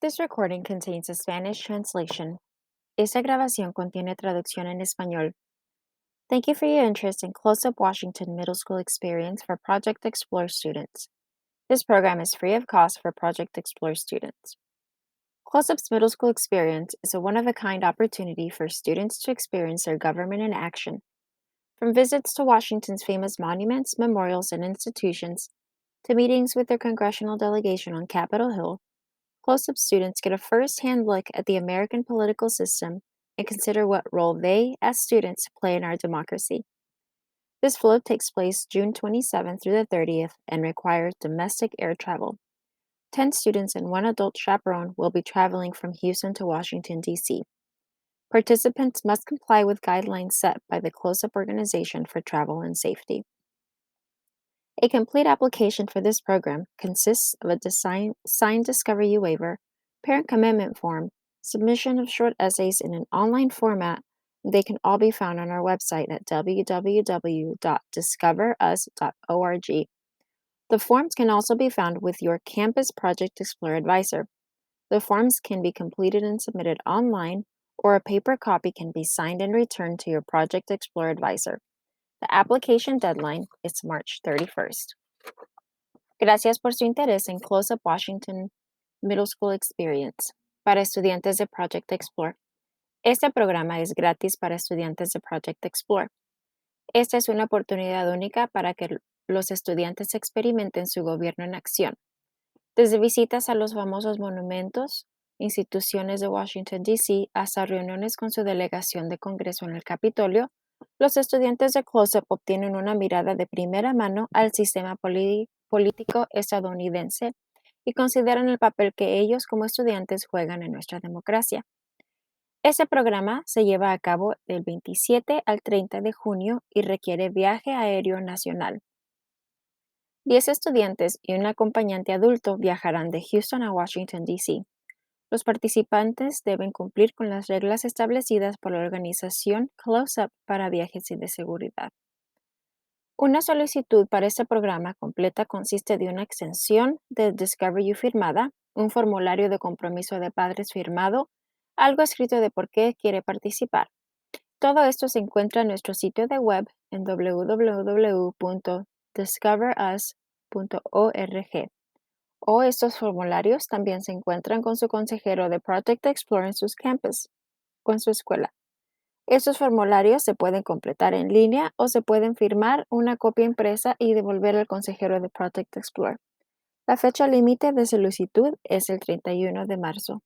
This recording contains a Spanish translation. Esta grabación contiene traducción en español. Thank you for your interest in Close-Up Washington Middle School Experience for Project Explore students. This program is free of cost for Project Explore students. Close-Up's Middle School Experience is a one-of-a-kind opportunity for students to experience their government in action. From visits to Washington's famous monuments, memorials, and institutions, to meetings with their congressional delegation on Capitol Hill, Close-Up students get a first-hand look at the American political system and consider what role they, as students, play in our democracy. This float takes place June 27th through the 30th and requires domestic air travel. 10 students and one adult chaperone will be traveling from Houston to Washington, D.C. Participants must comply with guidelines set by the Close-Up Organization for Travel and Safety. A complete application for this program consists of a signed Discover You waiver, parent commitment form, submission of short essays in an online format. They can all be found on our website at www.discoverus.org. The forms can also be found with your Campus Project Explorer advisor. The forms can be completed and submitted online, or a paper copy can be signed and returned to your Project Explorer advisor. The application deadline is March 31st. Gracias por su interés en Close-Up Washington Middle School Experience para estudiantes de Project Explore. Este programa es gratis para estudiantes de Project Explore. Esta es una oportunidad única para que los estudiantes experimenten su gobierno en acción. Desde visitas a los famosos monumentos, instituciones de Washington, D.C., hasta reuniones con su delegación de Congreso en el Capitolio, los estudiantes de Close-Up obtienen una mirada de primera mano al sistema político estadounidense y consideran el papel que ellos como estudiantes juegan en nuestra democracia. Este programa se lleva a cabo del 27 al 30 de junio y requiere viaje aéreo nacional. 10 estudiantes y un acompañante adulto viajarán de Houston a Washington, D.C. Los participantes deben cumplir con las reglas establecidas por la organización Close-Up para viajes y de seguridad. Una solicitud para este programa completa consiste de una extensión de Discover You firmada, un formulario de compromiso de padres firmado, algo escrito de por qué quiere participar. Todo esto se encuentra en nuestro sitio de web en www.discoverus.org. O estos formularios también se encuentran con su consejero de Project Explorer en sus campus o en su escuela. Estos formularios se pueden completar en línea o se pueden firmar una copia impresa y devolver al consejero de Project Explorer. La fecha límite de solicitud es el 31 de marzo.